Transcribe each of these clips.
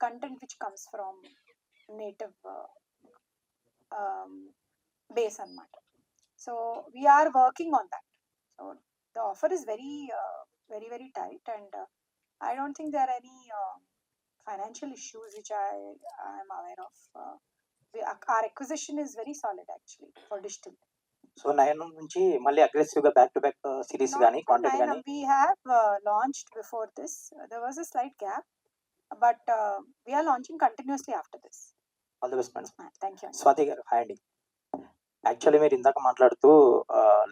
content which comes from native base anamata. So we are working on that. So the offer is very tight, and I don't think there are any financial issues which I am aware of. Our acquisition is very solid actually for digital. So 9 నుంచి మళ్ళీ aggressive గా back to back series Not గానీ for content 9, గానీ we have launched before this. There was a slight gap, but we are launching continuously after this. All the best madam. Thank you. Swathi గారు hi అండి. Actually మీరు ఇందాక మాట్లాడుతూ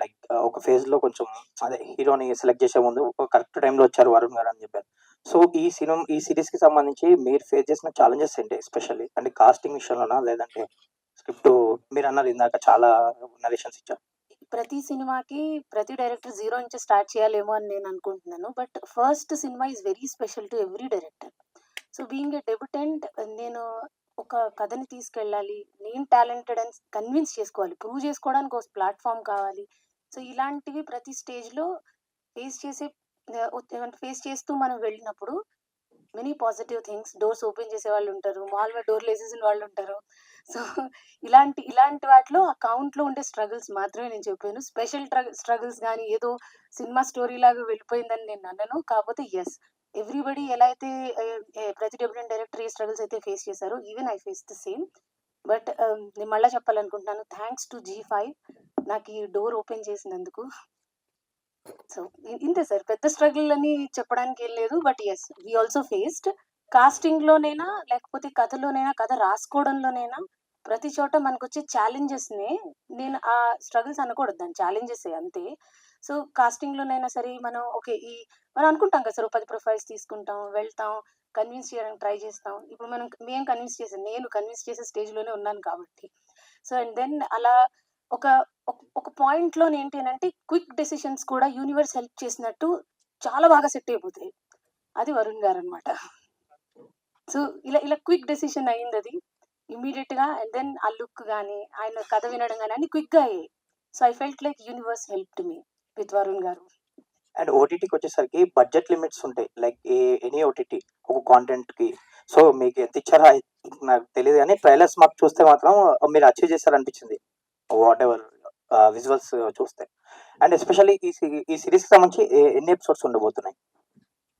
like ఒక phase లో కొంచెం అదే హీరోని సెలెక్ట్ చేసే ముందు ఒక కరెక్ట్ టైంలో వచ్చారు వరుణ్ గారు అని చెప్పారు. సో ఈ సిరీస్ కి సంబంధించి మీరు ఫేస్ చేసిన ఛాలెంజెస్ ఏంటి ఎస్పెషల్లీ? అంటే కాస్టింగ్ విషయంలోనా, లేదంటే స్క్రిప్ట్? మీరు అన్నారు ఇందాక చాలా నరేషన్స్ ఇచ్చారు. ప్రతి సినిమాకి ప్రతి డైరెక్టర్ జీరో నుంచి స్టార్ట్ చేయాలేమో అని నేను అనుకుంటున్నాను. But first cinema is very special to every director. So being a debutant, నేను ఒక కథని తీసుకెళ్ళాలి, నేను టాలెంటెడ్ అని కన్విన్స్ చేసుకోవాలి, ప్రూవ్ చేసుకోవడానికి ఒక ప్లాట్ఫామ్ కావాలి. సో ఇలాంటివి ప్రతి స్టేజ్లో ఫేస్ చేస్తూ మనం వెళ్ళినప్పుడు many positive things, doors open చేసే వాళ్ళు ఉంటారు, మామూలుగా డోర్లు వేసేసిన వాళ్ళు ఉంటారు. సో ఇలాంటి వాటిలో ఆ కౌంట్లో ఉండే స్ట్రగుల్స్ మాత్రమే నేను చెప్పాను. స్పెషల్ స్ట్రగుల్స్ కానీ ఏదో సినిమా స్టోరీ లాగా వెళ్ళిపోయిందని నేను అన్నాను. కాకపోతే ఎస్, ఎవ్రీబడి ఎలా అయితే ప్రతి డెబ్యూటెంట్ డైరెక్టర్ ఏ స్ట్రగుల్స్ అయితే ఫేస్ చేశారో, even I face the same. But నేను మళ్ళీ చెప్పాలనుకుంటున్నాను, థ్యాంక్స్ టు G5 నాకు ఈ డోర్ ఓపెన్ చేసినందుకు. సో ఇంతే సార్, పెద్ద స్ట్రగుల్ అని చెప్పడానికి ఏం లేదు. But yes, we also faced. Casting లోనైనా లేకపోతే కథలోనైనా, కథ రాసుకోవడంలోనైనా, ప్రతి చోట మనకు వచ్చే ఛాలెంజెస్ని నేను ఆ స్ట్రగుల్స్ అనకూడదు, దాని ఛాలెంజెస్ అంతే. సో కాస్టింగ్ లోనైనా సరే మనం మనం అనుకుంటాం కదా సార్, 10 ప్రొఫైల్స్ తీసుకుంటాం, వెళ్తాం, కన్విన్స్ చేయడానికి ట్రై చేస్తాం. ఇప్పుడు మేము కన్విన్స్ చేసాం, నేను కన్విన్స్ చేసే స్టేజ్లోనే ఉన్నాను కాబట్టి. సో అండ్ దెన్ అలా ఒక పాయింట్లో ఏంటి అంటే, క్విక్ డెసిషన్స్ కూడా యూనివర్స్ హెల్ప్ చేసినట్టు చాలా బాగా సెట్ అయిపోతాయి. అది వరుణ్ గారు అనమాట. సో ఇలా క్విక్ డెసిషన్ అయ్యింది అది ఇమీడియట్ గా. అండ్ దెన్ ఆ లుక్ కానీ, ఆయన కథ వినడం కానీ అన్ని క్విక్ గా అయ్యాయి. So I felt like universe helped me with Varun గారు. అండ్ ఓటీటీకి వచ్చేసరికి బడ్జెట్ లిమిట్స్ ఉంటాయి, లైక్ ఎనీ ఓటీటీ ఒక కాంటెంట్ కి. సో మీకు ఎంత ఇచ్చారో నాకు తెలియదు, కానీ ట్రైలర్స్ మాకు చూస్తే మాత్రం మీరు అచీవ్ చేశారనిపించింది, వాట్ ఎవర్ విజువల్స్ చూస్తే. అండ్ ఎస్పెషల్లీ ఈ సిరీస్ కి సంబంధించి ఎన్ని ఎపిసోడ్స్ ఉండబోతున్నాయి?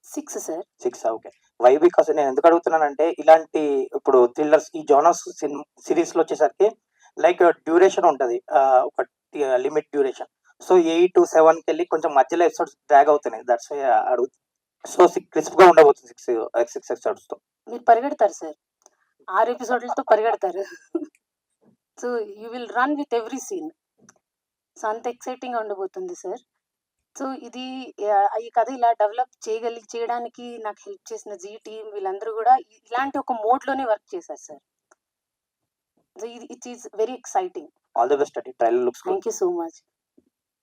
6 సార్. 6. ఓకే. వై బికాస్ నేను ఎందుకు అడుగుతున్నానంటే, ఇలాంటి ఇప్పుడు థ్రిల్లర్స్ ఈ జోనర్స్ సిరీస్ లో వచ్చేసరికి లైక్ డ్యూరేషన్ ఉంటుంది, ఒక లిమిట్ డ్యూరేషన్. సో 8 to 7 కి వెళ్ళి కొంచెం మధ్యలో ఎపిసోడ్స్ డ్రాగ్ అవుతున్నాయి. దట్స్ వై అడుగు. సో క్రిస్ప్ గా ఉండబోతుంది 6 ఎపిసోడ్స్ తో. మీరు పరిగెడతారు సార్, 6 ఎపిసోడ్లతో పరిగెడతారు. So you will run with every scene. So అంత ఎక్సైటింగ్ గా ఉండబోతుంది సార్. సో ఈ కథ ఇలా డెవలప్ చేయడానికి నాకు హెల్ప్ చేసిన జీ టీమ్ వీళ్ళందరూ కూడా ఇలాంటి ఒక మోడ్ లోనే వర్క్ చేశారు sir. So it is very exciting. All the best అండి. Trailer looks good. Thank you so much.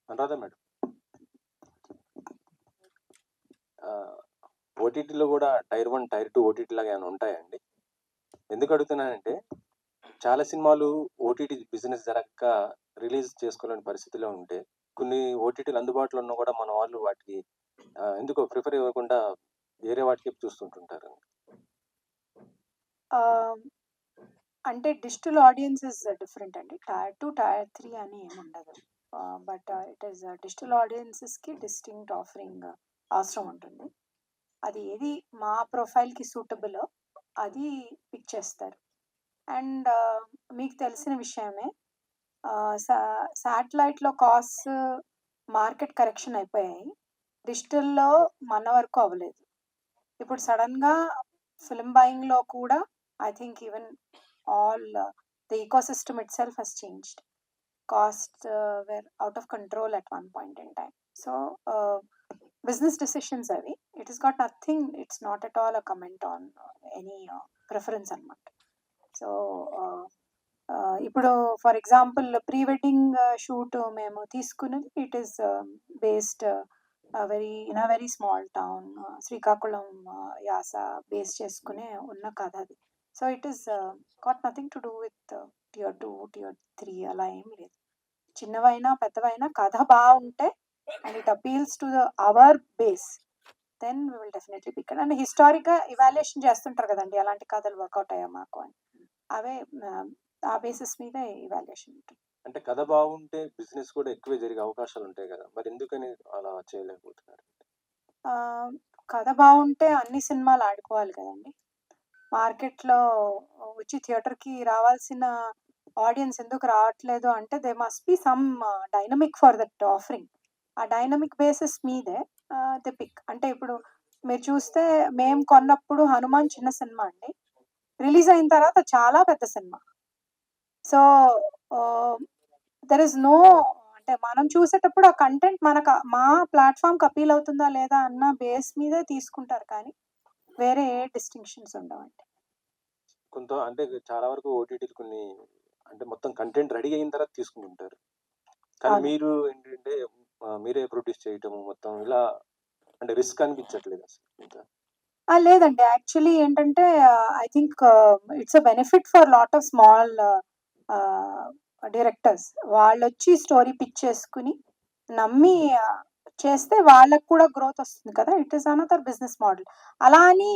Anuradha madam, ఓటీటీలో కూడా టైర్ 1, టైర్ 2 ఓటీటీ లాగా ఏమైనా ఉంటాయండి? ఎందుకు అడుగుతున్నానంటే, చాలా సినిమాలు ఓటీటీ బిజినెస్ జరగక రిలీజ్ చేసుకోలేని పరిస్థితిలో ఉంటే, కొన్ని ఓటీటీలు అందుబాటులో ఉన్నా కూడా మన వాళ్ళు వాటికి ఎందుకో ప్రిఫర్ ఇవ్వకుండా వేరే వాటికి చూస్తుంటుంటారు. అంటే డిజిటల్ ఆడియన్స్ ఇస్ డిఫరెంట్ అండి. టైర్ 2, టైర్ 3 అని ఏమి ఉండదు. బట్ ఇట్ ఈస్ డిజిటల్ ఆడియన్సెస్కి డిస్టింక్ట్ ఆఫరింగ్ అవసరం ఉంటుంది. అది ఏది మా ప్రొఫైల్కి సూటబుల్ అది పిక్ చేస్తారు. అండ్ మీకు తెలిసిన విషయమే, శాటిలైట్లో కాస్ట్ మార్కెట్ కరెక్షన్ అయిపోయాయి, డిజిటల్లో మన వరకు అవ్వలేదు. ఇప్పుడు సడన్గా ఫిల్మ్ బయింగ్లో కూడా I think even all the ecosystem itself has changed. Costs were out of control at one point in time. So business decisions avi, it has got nothing, it's not at all a comment on any preference anamata. So ఇప్పుడు for example pre wedding shoot మేము తీసుకున్నది, it is based in a very small town, Srikakulam యాస base చేసుకునే ఉన్న కథ అది. So it is got nothing to do with tier 2, tier 3 అలా ఏం లేదు. చిన్నవైనా పెద్దవైనా కథ బాగుంటే and it appeals to our base, then we will definitely pick it. And హిస్టారిక్గా ఇవాల్యుయేషన్ చేస్తుంటారు కదండి, అలాంటి కథలు వర్కౌట్ అయ్యా మాకు అని. అవే ఆ బేసిస్ మీద ఇవాల్యుయేషన్ ఉంటుంది. అంటే కథ బాగుంటే బిజినెస్ కూడా ఎక్కువ జరిగే అవకాశాలు ఉంటాయి కదా, మరి ఎందుకని అలా చేయలేకపోతున్నారు? కథ బాగుంటే అన్ని సినిమాలు ఆడుకోవాలి కదండి. మార్కెట్లో వచ్చి థియేటర్కి రావాల్సిన ఆడియన్స్ ఎందుకు రావట్లేదు అంటే they must be some dynamic for that offering. ఆ డైనమిక్ బేసిస్ మీదే దే పిక్. అంటే ఇప్పుడు మీరు చూస్తే మేము కొన్నప్పుడు హనుమాన్ చిన్న సినిమా అండి, రిలీజ్ అయిన తర్వాత చాలా పెద్ద cinema. So there is no, అంటే మనం చూసేటప్పుడు ఆ కంటెంట్ మనకు మా ప్లాట్ఫామ్కి అపీల్ అవుతుందా లేదా అన్న బేస్ మీదే తీసుకుంటారు, కానీ వేరే ఏ డిస్టింక్షన్స్ ఉండవండి. కొంత అంటే చాలా వరకు ఓటీటీలు కొన్ని అంటే మొత్తం కంటెంట్ రెడీ అయిన తర్వాత తీసుకుంటుంటారు, కానీ అవును. మీరు ఏంటంటే మీరే ప్రొడ్యూస్ చేయటము మొత్తం ఇలా అంటే రిస్క్ అనిపించట్లేదు అసలు ఇంకా? లేదండి, యాక్చువల్లీ ఏంటంటే I think it's a benefit for lot of small directors. వాళ్ళు వచ్చి స్టోరీ పిచ్ చేసుకుని నమ్మి చేస్తే వాళ్ళకు కూడా గ్రోత్ వస్తుంది కదా. It is another business model. అలా అని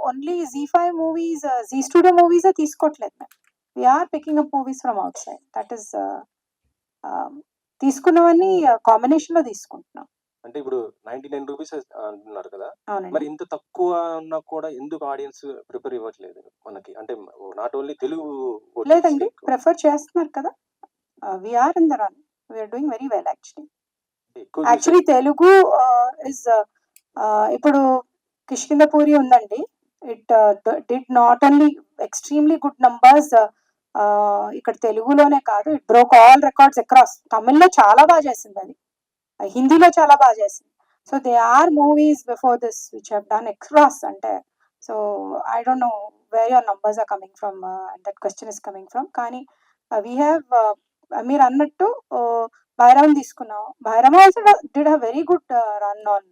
only Z5 movies, G studio మూవీసే తీసుకోవట్లేదు మేము. We're picking up movies from outside. That is తీసుకున్నవన్నీ కాంబినేషన్లో తీసుకుంటున్నాం. అంటే ఇప్పుడు 99 రూపీస్ అంటున్నారు కదా, మరి అవునండి. ఇంత తక్కువ ఉన్నా కూడా ఎందుకు ఆడియన్స్ ప్రిఫర్ ఇవ్వట్లేదు మనకి? అంటే నాట్ ఓన్లీ తెలుగు OTTs లేదండి, ఎక్కువ. ప్రిఫర్ చేస్తున్నారు కదా. We're in the run, we're doing very well actually. ఎక్కువ యాక్చువల్లీ తెలుగు ఇస్ ఇప్పుడు కిష్కిందపూరి ఉందండి. It did not only extremely good numbers ఇక్కడ తెలుగులోనే కాదు, it broke all records across. తమిళ్లో చాలా బాగా చేసింది అది, హిందీలో చాలా బాగా చేసింది. So they are movies before this which have done across. అంటే so I don't know where your numbers are coming from, that question is coming from. కానీ వీ హ్యావ్ మీరు అన్నట్టు బైరామ్ తీసుకున్నాం. Bairam also did a very good run on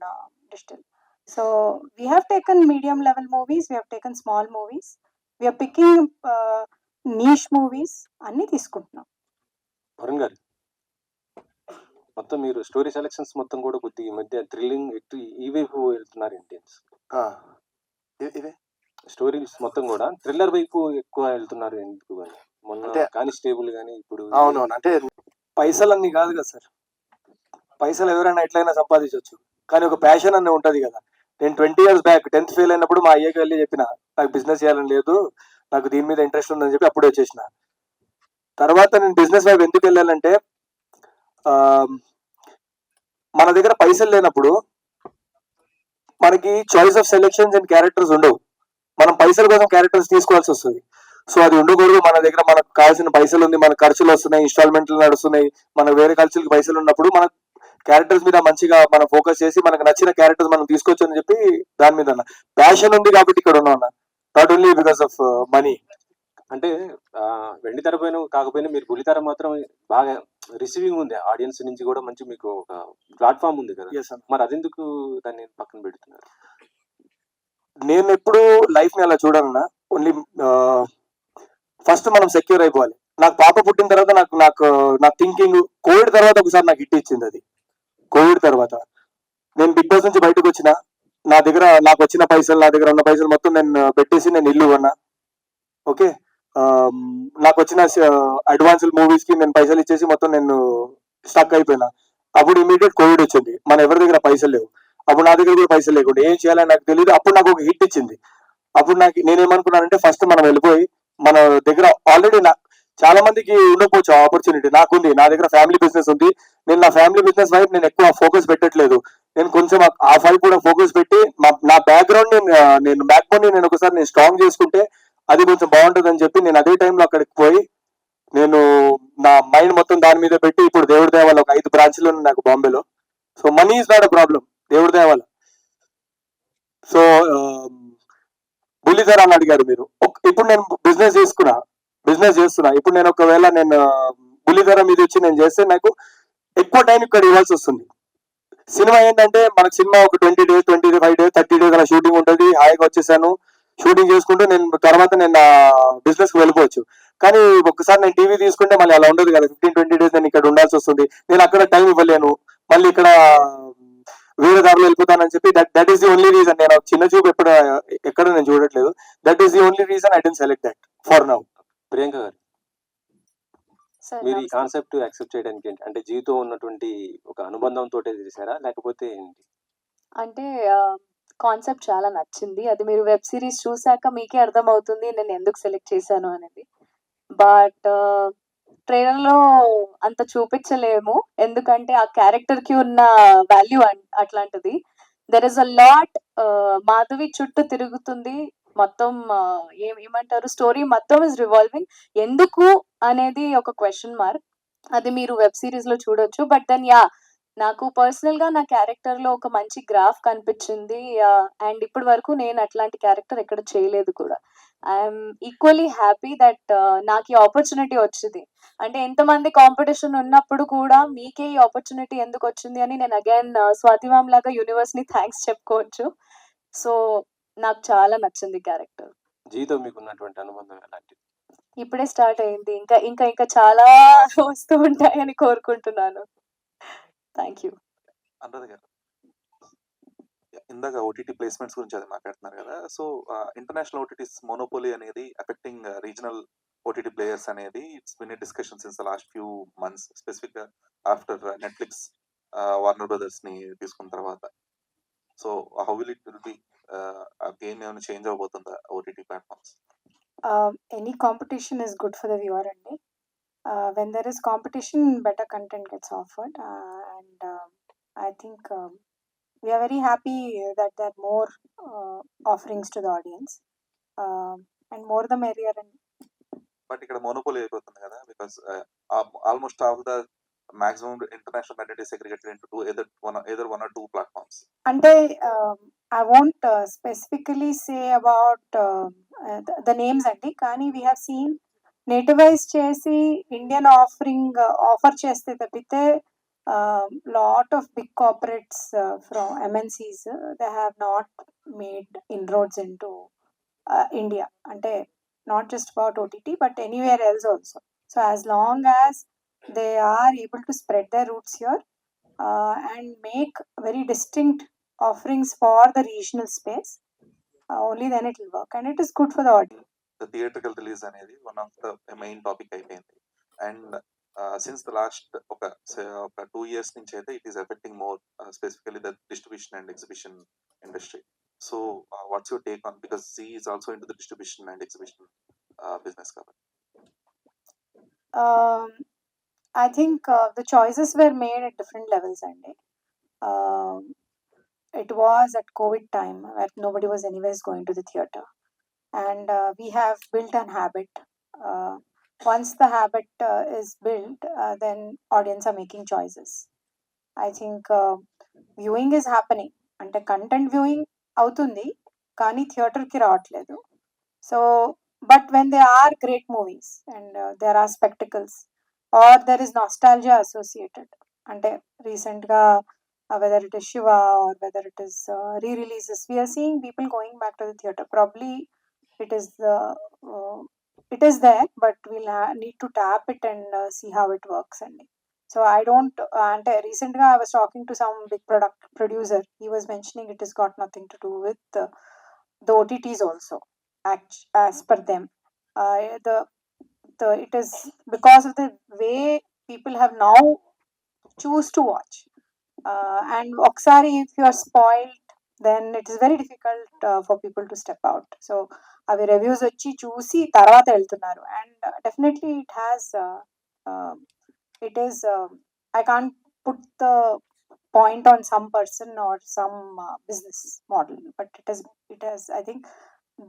digital. So we have taken medium level movies, we have taken small movies, we're picking niche movies అన్నీ తీసుకుంటున్నాం. వరుణ్ గారు, మొత్తం మీరు story selections మొత్తం కూడా కొద్దిగా ఈ మధ్య థ్రిల్లింగ్ ఈ వైపు వెళ్తున్నారు ఇండియన్స్. ఇదే స్టోరీస్ మొత్తం కూడా థ్రిల్లర్ వైపు ఎక్కువ వెళ్తున్నారు ఎందుకు అని? మొన్న అంటే- కానిస్టేబుల్ కానీ ఇప్పుడు అవునవును. అంటే పైసలన్నీ కాదు కదా సార్, పైసలు ఎవరైనా ఎట్లయినా సంపాదించవచ్చు, కానీ ఒక ప్యాషన్ అనే ఉంటది కదా. నేను 20 years బ్యాక్ 10th ఫెయిల్ అయినప్పుడు మా అయ్యకి వెళ్ళి చెప్పిన నాకు బిజినెస్ చేయాలని లేదు, నాకు దీని మీద ఇంట్రెస్ట్ ఉందని చెప్పి అప్పుడే వచ్చేసిన. తర్వాత నేను బిజినెస్ వైపు ఎందుకు వెళ్ళానంటే మన దగ్గర పైసలు లేనప్పుడు మనకి choice of selections and characters ఉండవు. మనం పైసల కోసం క్యారెక్టర్స్ తీసుకోవాల్సి వస్తుంది. సో అది ఉండకూడదు. మన దగ్గర మనకు కావాల్సిన పైసలు ఉంది, మన ఖర్చులు వస్తున్నాయి, ఇన్స్టాల్మెంట్లు నడుస్తున్నాయి, మనకు వేరే ఖర్చులకి పైసలు ఉన్నప్పుడు మన క్యారెక్టర్స్ మీద మంచిగా మనం ఫోకస్ చేసి మనకు నచ్చిన క్యారెక్టర్స్ మనం తీసుకోవచ్చు అని చెప్పి దాని మీద ప్యాషన్ ఉంది కాబట్టి ఇక్కడ ఉన్నాం అన్న, not only because of money. అంటే వెండి తెర పైన కాకపోయినా మీరు బుల్లితెర మాత్రం బాగా రిసీవింగ్ ఉంది ఆడియన్స్ నుంచి కూడా, మంచి మీకు ఒక ప్లాట్ఫామ్ ఉంది కదా, ఎస్ అన్న, మరి అదెందుకు దాన్ని పక్కన పెడుతున్నారు? నేను ఎప్పుడు లైఫ్ ని అలా చూడాలన్నా. ఓన్లీ ఫస్ట్ మనం సెక్యూర్ అయిపోవాలి. నాకు పాప పుట్టిన తర్వాత నాకు థింకింగ్ కోవిడ్ తర్వాత ఒకసారి నాకు హిట్ ఇచ్చింది. అది కోవిడ్ తర్వాత నేను బిగ్ బాస్ నుంచి బయటకు వచ్చిన, నా దగ్గర నాకు వచ్చిన పైసలు, నా దగ్గర ఉన్న పైసలు మొత్తం నేను పెట్టేసి నేను ఇల్లు కొన్నా. ఓకే, నాకు వచ్చిన అడ్వాన్స్ మూవీస్ కి నేను పైసలు ఇచ్చేసి మొత్తం నేను స్టక్ అయిపోయినా. అప్పుడు ఇమీడియట్ కోవిడ్ వచ్చింది, మన ఎవరి దగ్గర పైసలు లేవు. అప్పుడు నా దగ్గర కూడా పైసలు లేకుండా ఏం చేయాలని నాకు తెలియదు. అప్పుడు నాకు ఒక హిట్ ఇచ్చింది. అప్పుడు నేనేమనుకున్నానంటే ఫస్ట్ మనం వెళ్ళిపోయి మన దగ్గర ఆల్రెడీ చాలా మందికి ఉండకపోవచ్చు ఆపర్చునిటీ, నాకుంది. నా దగ్గర ఫ్యామిలీ బిజినెస్ ఉంది. నేను నా ఫ్యామిలీ బిజినెస్ వైపు నేను ఎక్కువ ఫోకస్ పెట్టట్లేదు. నేను కొంచెం ఆ వైపు కూడా ఫోకస్ పెట్టి నా బ్యాక్గ్రౌండ్ నేను బ్యాక్ బోన్ నేను ఒకసారి నేను స్ట్రాంగ్ చేసుకుంటే అది కొంచెం బాగుంటుంది అని చెప్పి నేను అదే టైంలో అక్కడికి పోయి నేను నా మైండ్ మొత్తం దాని మీద పెట్టి ఇప్పుడు దేవుడి దేవాల ఒక 5 బ్రాంచ్లు ఉన్నాయి నాకు బాంబేలో. So money is not a problem, దేవుడి దేవాల. సో బుల్లితెర అని అడిగారు మీరు. ఇప్పుడు నేను బిజినెస్ చేస్తున్నా. ఇప్పుడు నేను ఒకవేళ నేను బుల్లితెర మీద వచ్చి నేను చేస్తే నాకు ఎక్కువ టైం ఇక్కడ ఇవ్వాల్సి వస్తుంది. సినిమా ఏంటంటే మనకు సినిమా ఒక 20 days 25 days 30 days అలా షూటింగ్ ఉంటుంది. హాయిగా వచ్చేసాను, షూటింగ్ చేసుకుంటూ నేను తర్వాత నేను బిజినెస్ కి వెళ్ళిపోవచ్చు. కానీ ఒకసారి నేను టీవీ తీసుకుంటే మళ్ళీ అలా ఉండదు కదా. 15-20 days నేను ఇక్కడ ఉండాల్సి వస్తుంది. నేను అక్కడ టైం ఇవ్వలేను. మళ్ళీ ఇక్కడ వేరే దారిలో వెళ్ళిపోతానని చెప్పి that is the only reason. నేను చిన్న చూపు ఎక్కడ నేను చూడట్లేదు. That is the only reason I didn't select that for now. Priyanka గారు, సార్ మీరు ఈ కాన్సెప్ట్ యాక్సెప్ట్ చేయడానికి ఏంటి? అంటే జీతో ఉన్నటువంటి ఒక అనుబంధంతో చేశారా, లేకపోతే ఏంటి? అంటే కాన్సెప్ట్ చాలా నచ్చింది. అది మీరు వెబ్ సిరీస్ చూసాక మీకే అర్థమవుతుంది నేను ఎందుకు సెలెక్ట్ చేశాను అనేది. బట్ ట్రైలర్‌లో అంత చూపించలేము. ఎందుకంటే ఆ క్యారెక్టర్‌కి ఉన్న వాల్యూ అట్లాంటిది. There is a lot Madhavi చుట్టూ తిరుగుతుంది. మొత్తం ఏమంటారు స్టోరీ మొత్తం ఇస్ రివాల్వింగ్. ఎందుకు అనేది ఒక క్వెషన్ మార్క్. అది మీరు వెబ్ సిరీస్‌లో చూడొచ్చు. బట్ దెన్ నాకు పర్సనల్‌గా నా క్యారెక్టర్‌లో ఒక మంచి గ్రాఫ్ కనిపించింది. అండ్ ఇప్పటి వరకు నేను అట్లాంటి క్యారెక్టర్ ఎక్కడ చేయలేదు కూడా. ఐఎమ్ ఈక్వల్లీ హ్యాపీ దట్ నాకు ఈ ఆపర్చునిటీ వచ్చింది. అంటే ఎంతమంది కాంపిటీషన్ ఉన్నప్పుడు కూడా మీకే ఈ ఆపర్చునిటీ ఎందుకు వచ్చింది అని నేను అగైన్ స్వాతి మ్యామ్ లాగా యూనివర్స్‌ని థ్యాంక్స్ చెప్పుకోవచ్చు. సో నాకు చాలా నచ్చింది క్యారెక్టర్. జీతో మీకు ఉన్నటువంటి అనుబంధం ఎలాంటిది? ఇప్పుడే స్టార్ట్ అయింది. ఇంకా చాలా వస్తూ ఉంటాయని కోరుకుంటున్నాను. Thank you. అనురాధ గారు, ఇందాక ఓటీటీ ప్లేస్మెంట్స్ గురించి అది మాట్లాడుతున్నారు కదా. సో ఇంటర్నేషనల్ ఓటీటీస్ మోనోపోలీ అనేది అఫెక్టింగ్ రీజనల్ ఓటీటీ ప్లేయర్స్ అనేది it's been discussion since the last few months, specific గా ఆఫ్టర్ నెట్ఫ్లిక్స్ వార్నర్ బ్రదర్స్ ని తీసుకున్న తర్వాత. So how will it be game ఏమైనా చేంజ్ అవబోతుందా OTT platforms? Any competition is good for the viewer అండి. When there is competition, better content gets offered, and I think we are very happy that there are more offerings to the audience, and more the merrier. And but ఇక్కడ monopoly అయిపోతుంది కదా, because almost all the maximum international content is segregated into either one or two platforms. అంటే I won't specifically say about the names అండి, కానీ we have seen నేటివైజ్ చేసి Indian offering offer చేస్తే తప్పితే lot of big corporates from MNCs they have not made inroads into India. అంటే not just about OTT but anywhere else also. So as long as they are able to spread their roots here and make very distinct offerings for the regional space, only then it will work and it is good for the audience. The theatrical release అనేది one of the main topic అయిపోయింది. And since the last ఒక 2 years నుంచి అయితే it is affecting more specifically the distribution and exhibition industry. So what's your take on, because Z is also into the distribution and exhibition business కాబట్టి? I think the choices were made at different levels అండి. It was at COVID time where nobody was anyways going to the theater, and we have built an habit. Once the habit is built, then audience are making choices. I think viewing is happening, అంటే content viewing అవుతుంది కానీ థియేటర్కి రావట్లేదు. So but when they are great movies and there are spectacles are there is nostalgia associated, అంటే రీసెంట్గా whether it is Shiva or whether it is re-releases, we are seeing people going back to the theater. Probably it is there, but we'll need to tap it and see how it works. And so I don't, and recently I was talking to some big producer. He was mentioning it has got nothing to do with the OTTs also, as per them. It is because of the way people have now choose to watch. And oksari if you are spoiled, then it is very difficult for people to step out. So avi reviews vachi chusi tarvata veltunnaru, and definitely it is I can't put the point on some person or some business model, but it has I think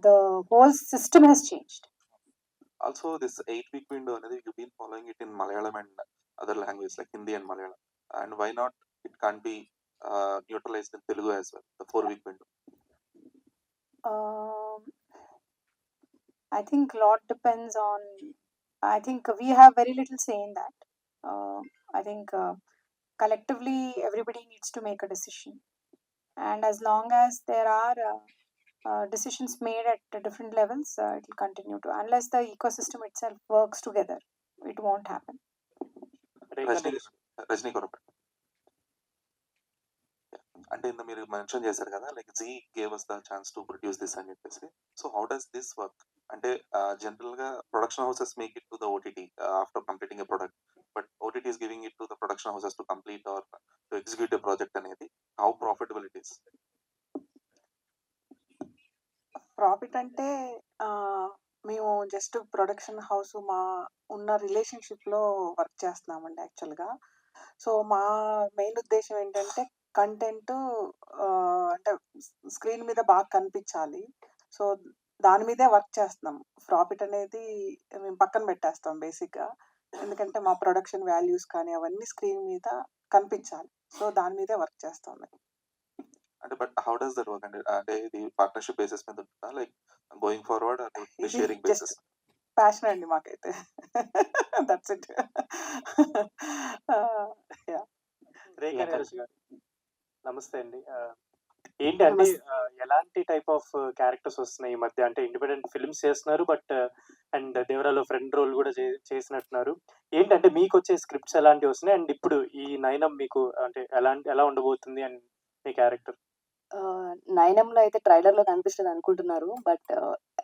the whole system has changed. Also this 8-week window అనేది you've been following it in Malayalam and other languages like Hindi and Malayalam, and why not it can't be neutralized in Telugu as well, the 4-week window? I think a lot depends on, I think we have very little say in that. I think collectively everybody needs to make a decision, and as long as there are decisions made at different levels, it will continue to, unless the ecosystem itself works together, it won't happen. Rajni Korapet. అంటే ఇంత మీరు mention చేశారు కదా, like Zee gave us the chance to produce this అని చెప్పేసి. So how does this work? అంటే general గా production houses make it to the OTT after completing a product, but OTT is giving it to the production houses to complete or to execute a project అనేది. How profitable it is? Profit అంటే మేము just production house మా ఉన్న రిలేషన్షిప్లో work చేస్తున్నామండి యాక్చువల్గా. So మా main ఉద్దేశం ఏంటంటే కంటెంట్ అంటే స్క్రీన్ మీద బాగా కనిపించాలి. సో దాని మీదే వర్క్ చేస్తున్నాం. ప్రాఫిట్ అనేది మేము పక్కన పెట్టేస్తాం బేసిక్గా. ఎందుకంటే మా ప్రొడక్షన్ వాల్యూస్ కానీ అవన్నీ స్క్రీన్ మీద కనిపించాలి. సో దాని మీదే వర్క్ చేస్తాం మేము. అంటే but how does that work? అంటే ఇది పార్ట్నర్షిప్ బేసిస్ మీద ఉంటుందా, లైక్ గోయింగ్ ఫార్వర్డ్, ఇది షేరింగ్ జస్ట్ బేసిస్? ప్యాషన్ అండి మాకైతే. That's it. రేఖా ప్రియాంక నరేష్ గారు నమస్తే అండి. ఏంటంటే నమస్తే. ఎలాంటి టైప్ ఆఫ్ క్యారెక్టర్స్ వస్తున్నాయి ఈ మధ్య? అంటే ఇండిపెండెంట్ ఫిల్మ్స్ చేస్తున్నారు, బట్ అండ్ దేవరాలో ఫ్రెండ్ రోల్ కూడా చేసినట్టున్నారు. ఏంటంటే మీకు వచ్చే స్క్రిప్ట్స్ ఎలాంటివి వస్తున్నాయి, అండ్ ఇప్పుడు ఈ నైనం మీకు అంటే ఎలా ఉండబోతుంది అండ్ మీ క్యారెక్టర్? నయనంలో అయితే ట్రైలర్ లో కనిపిస్తుంది అనుకుంటున్నారు, బట్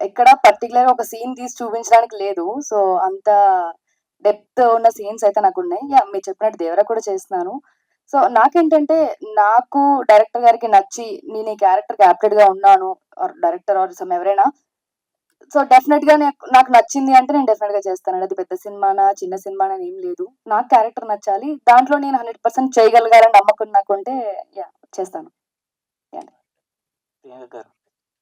ఎక్కడ పర్టికులర్ ఒక సీన్ తీసి చూపించడానికి లేదు. సో అంత డెప్త్ ఉన్న సీన్స్ అయితే నాకు ఉన్నాయి. యా, మీరు చెప్పినట్టు దేవరా కూడా చేస్తున్నాను. సో నాకేంటంటే, నాకు డైరెక్టర్ గారికి నచ్చి నేను ఈ క్యారెక్టర్ క్యాప్టెడ్ గా ఉన్నాను, ఆర్ డైరెక్టర్ ఆర్ సమ్ ఎవరైనా, సో డెఫినెట్ గా నాకు నచ్చింది అంటే నేను డెఫినెట్ గా చేస్తాను. అది పెద్ద సినిమానా చిన్న సినిమానా అని ఏం లేదు. నాకు క్యారెక్టర్ నచ్చాలి, దాంట్లో నేను 100% చేయగలగాలని నమ్మకం నాకుంటే యా చేస్తాను. ప్రియాంక గారు,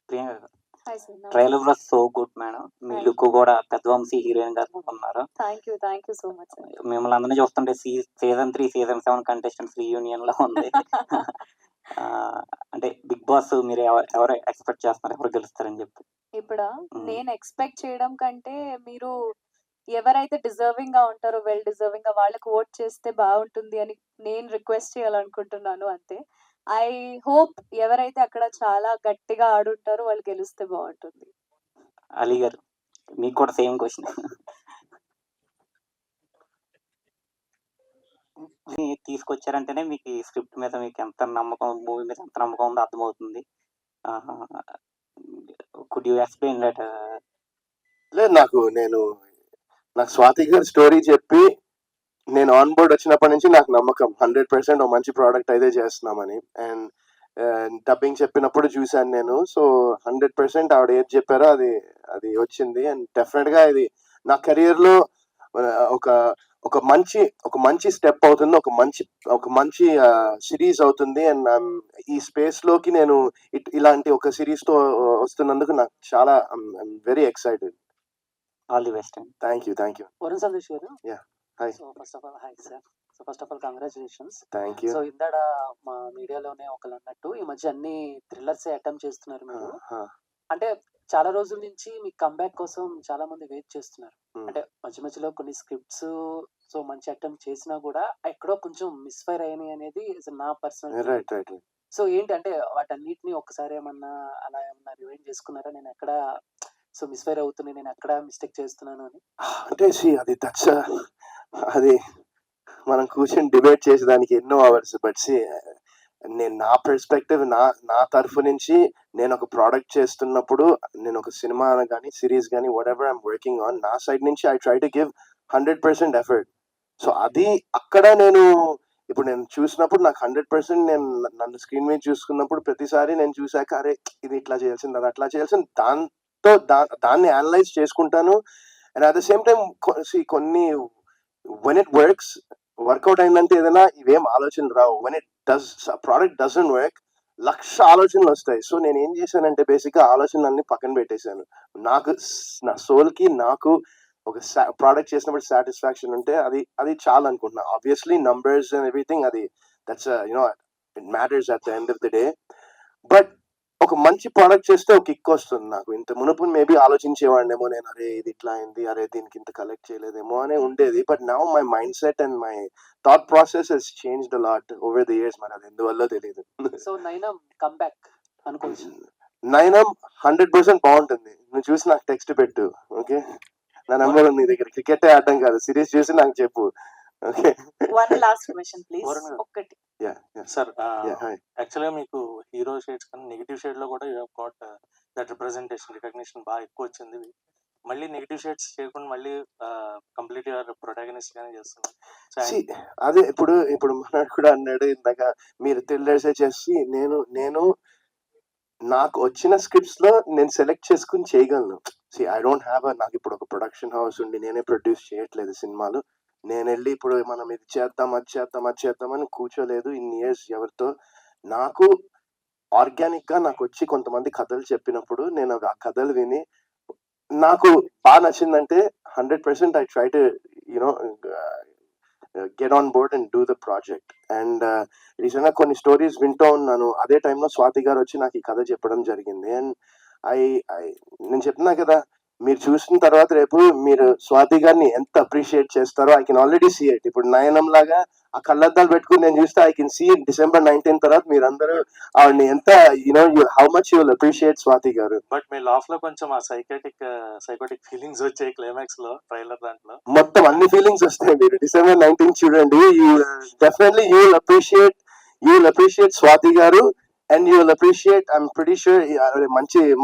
ప్రియాంక గారు, hi sir. Trailer was so good madam. Me Hi. Look కూడా పెద్దవంశీ హీరోయిన్ గారు ఉన్నారు. Thank you so much sir. మిమ్మల్ని అందరినీ చూస్తుంటే సీజన్ 3 సీజన్ 7 కంటెస్టెంట్స్ రీయూనియన్ లో ఉంది. ఆ, అంటే బిగ్ బాస్ మీరు ఎవరు ఎక్స్పెక్ట్ చేస్తున్నారు, ఎవరు గెలుస్తారని చెప్పి? ఇప్పుడు మ్మ్. నేను ఎక్స్పెక్ట్ చేయడం కంటే మీరు ఎవరైతే డిజర్వింగ్ గా ఉంటారో, వెల్ డిజర్వింగ్ గా వాళ్ళకి ఓట్ చేస్తే బాగుంటుంది అని నేను రిక్వెస్ట్ చేయాలనుకుంటున్నాను అంతే. ఐ హోప్ ఎవరైతే అక్కడ చాలా గట్టిగా ఆడుంటారో వాళ్ళు గెలిస్తే బాగుంటుంది. అలీ గారు, మీకు కూడా సేమ్ క్వశ్చన్. తీసుకొచ్చారంటేనే మీకు ఈ స్క్రిప్ట్ మీద మీకు ఎంత నమ్మకం, మూవీ మీద ఎంత నమ్మకం ఉందో అర్థమవుతుంది. Could you explain that? లేదు, నాకు స్వాతి గారి స్టోరీ చెప్పి నేను ఆన్ బోర్డ్ వచ్చినప్పటి నుంచి నాకు నమ్మకం 100% ఒక మంచి ప్రోడక్ట్ అయితే చేస్తున్నామని. అండ్ డబ్బింగ్ చెప్పినప్పుడు చూశాను నేను. సో 100% ఆవిడ ఏది చెప్పారో అది వచ్చింది. అండ్ డెఫినెట్గా ఇది నా కెరియర్లో ఒక ఒక మంచి స్టెప్ అవుతుంది, ఒక మంచి సిరీస్ అవుతుంది. అండ్ ఈ స్పేస్ లోకి నేను ఇలాంటి ఒక సిరీస్ తో వస్తున్నందుకు నాకు చాలా very excited. All the best అండి. Thank you. Varun Sandesh garu, Yeah. Hi. So first of all hi sir. So first of all congratulations. Thank you. So ఇందాడ మా మీడియాలోనే ఒకళ్ళు అన్నట్టు ఈ మధ్య అన్ని థ్రిల్లర్స్ అటెంప్ట్ చేస్తున్నారు మీరు. అంటే చాలా రోజుల నుంచి మీ కంబ్యాక్ కోసం చాలా మంది వెయిట్ చేస్తున్నారు. అంటే మధ్యలో కొన్ని స్క్రిప్ట్స్ సో మంచి అటెంప్ట్ చేసినా కూడా ఎక్కడో కొంచెం మిస్ఫైర్ అయినాయి అనేది నా పర్సనల్. రైట్. సో ఏంటి అంటే వాటన్నిటిని ఒక్కసారి ఏమన్నా అలా ఏమన్నా రివైండ్ చేసుకున్నారా? నేను ఎక్కడ సో మిస్ఫైర్ అవుతుంది, నేను ఎక్కడ మిస్టేక్ చేస్తున్నాను అని. అంటే అది మనం కూర్చొని డిబేట్ చేసేదానికి ఎన్నో అవర్స్. బట్ నేను నా పర్స్పెక్టివ్, నా తరఫు నుంచి నేను ఒక ప్రోడక్ట్ చేస్తున్నప్పుడు, నేను ఒక సినిమా కానీ సిరీస్ కానీ what ever I'm working on, నా సైడ్ నుంచి I try to give 100% effort. So అది అక్కడ ఇప్పుడు నేను చూసినప్పుడు నాకు 100% నేను నన్ను స్క్రీన్ మీద చూసుకున్నప్పుడు ప్రతిసారి నేను చూసాక అరే ఇది ఇట్లా చేయాల్సింది, అది అట్లా చేయాల్సింది, దాన్ని అనలైజ్ చేసుకుంటాను. And at the same time కొన్ని వెన్ ఇట్ వర్కౌట్ అయిందంటే ఏదైనా ఇవేం ఆలోచనలు రావు. When it product doesn't work 1,00,000 ఆలోచనలు వస్తాయి. సో నేను ఏం చేశానంటే బేసిక్గా ఆలోచనలన్నీ పక్కన పెట్టేశాను. నా సోల్కి నాకు ఒక ప్రోడక్ట్ చేసినప్పుడు సాటిస్ఫాక్షన్ ఉంటే అది చాలా అనుకుంటున్నా. Obviously numbers and everything that's it matters at the end of the day. But ఒక మంచి ప్రోడక్ట్ చేస్తే ఒక కిక్ వస్తుంది నాకు. ఇంత మునుపు మేబీ ఆలోచించేవాడినేమో నేను, అరే ఇది ఇట్లా అయింది, అరే దీనికి ఇంత కలెక్ట్ చేయలేదేమో అనే ఉండేది. But now my mind set and my thought process has changed a lot over the years. మరి అది ఎందువల్ల తెలియదు. సో నైనం కంబ్యాక్ అనుకోవచ్చు. నైనం 100% బాగుంటుంది. నువ్వు చూసి నాకు టెక్స్ట్ పెట్టు, ఓకే? నా నెంబర్ ఉంది నీ దగ్గర. క్రికెట్ ఆడటం కాదు, సిరీస్ చూసి నాకు చెప్పు. Okay one last question please. Varun గారు. ఒక్కటి. యా సార్ హాయ్ యాక్చువల్గా మీకు హీరో షేడ్స్ కన్నా నెగిటివ్ షేడ్ లో కూడా you have got that representation recognition బాగా ఎక్కువ వచ్చింది. మళ్ళీ నెగిటివ్ షేడ్స్ చేయకుండా మళ్ళీ కంప్లీట్ ప్రొటాగనిస్ట్ గానే చేస్తున్నారు. So, See, అదే ఇప్పుడు మనోడు కూడా అన్నాడు ఇందాక, మీరు థ్రిల్లర్సే చేసి నేను నాకు వచ్చిన స్క్రిప్ట్స్ లో నేను సెలెక్ట్ చేసుకుని చేయగలను. ఐ డోంట్ హ్యావ్ నాకు ఇప్పుడు ఒక ప్రొడక్షన్ హౌస్ ఉండి నేనే ప్రొడ్యూస్ చేయట్లేదు సినిమాలు. నేను వెళ్ళి ఇప్పుడు మనం ఇది చేద్దాం అది చేద్దాం అని కూర్చోలేదు ఇన్ని ఇయర్స్ ఎవరితో. నాకు ఆర్గానిక్ గా నాకు వచ్చి కొంతమంది కథలు చెప్పినప్పుడు నేను ఆ కథలు విని నాకు బాగా నచ్చిందంటే 100% I try to you know get on board and do the project. And రీసెంట్గా కొన్ని స్టోరీస్ వింటూ ఉన్నాను. అదే టైంలో స్వాతి గారు వచ్చి నాకు ఈ కథ చెప్పడం జరిగింది. అండ్ నేను చెప్తున్నా కదా, మీరు చూసిన తర్వాత రేపు మీరు స్వాతి గారిని ఎంత అప్రిషియేట్ చేస్తారో I can already see it. ఇప్పుడు నయనం లాగా ఆ కళ్ళద్దాలు పెట్టుకుని నేను చూస్తే ఐ కెన్ సీ December 19 తర్వాత మీరందరూ ఆవిడని ఎంత how much you will appreciate Swathi గారు. బట్ మీ లాఫ్ లో కొంచెం ఆ సైకోటిక్ ఫీలింగ్స్ వచ్చాయి క్లైమాక్స్ లో ట్రైలర్ దాంట్లో. మొత్తం అన్ని ఫీలింగ్స్ వస్తాయి. మీరు December 19 చూడండి. Definitely you will appreciate Swathi గారు. And you will appreciate, I'm pretty sure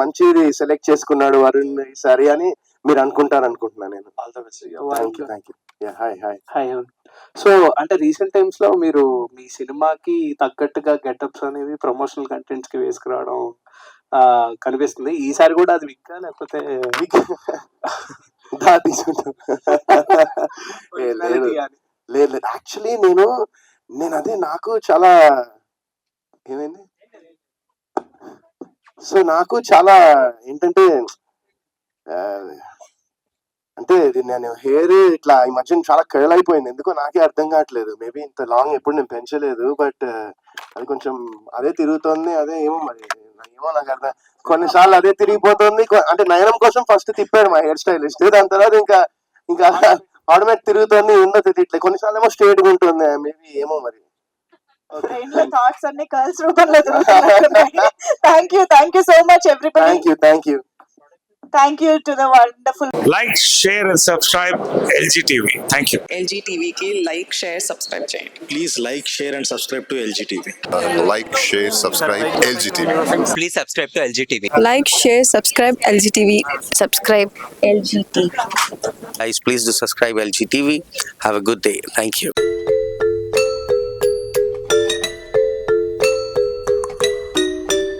మంచిది సెలెక్ట్ చేసుకున్నాడు వరుణ్ ఈసారి అని మీరు అనుకుంటున్నాను నేను. All the best. Thank you. Hi hi. So అంటే రీసెంట్ టైమ్స్ లో మీరు మీ సినిమాకి తగ్గట్టుగా గెటప్స్ అనేవి ప్రమోషనల్ కంటెంట్స్ కి వేసుకురావడం కనిపిస్తుంది. ఈసారి కూడా అది విక్కా లేకపోతే లేదు యాక్చువల్లీ నేను అదే నాకు చాలా ఏమైంది. సో నాకు చాలా ఏంటంటే అంటే నేను హెయిర్ ఇట్లా ఈ మధ్య చాలా కర్ల్ అయిపోయింది. ఎందుకో నాకే అర్థం కావట్లేదు. మేబీ ఇంత లాంగ్ ఎప్పుడు నేను పెంచలేదు. బట్ అది కొంచెం అదే తిరుగుతోంది. అదే ఏమో నాకు అర్థం. కొన్నిసార్లు అదే తిరిగిపోతుంది. అంటే నయనం కోసం ఫస్ట్ తిప్పాడు మా హెయిర్ స్టైలిస్ట్. దాని తర్వాత ఇంకా ఆటోమేటిక్ తిరుగుతుంది. ఏందో తెలియట్లేదు. కొన్నిసార్లు ఏమో స్ట్రేట్ గా ఉంటుంది. మేబీ ఏమో మరి. బ్రెయిన్ లో థాట్స్ అన్ని కర్ల్స్ రూపంలో తిరుగుతున్నాయి. Thank you so much everybody. Thank you Thank you to the wonderful. Like, share and subscribe LG TV. Thank you. LG TV की like, share, subscribe చేయండి. Please like, share and subscribe to LG TV. Like, share, subscribe LG TV. Please subscribe to LG TV. Like, share, subscribe LG TV. Subscribe LG TV. Guys, please do subscribe LG TV. Have a good day. Thank you.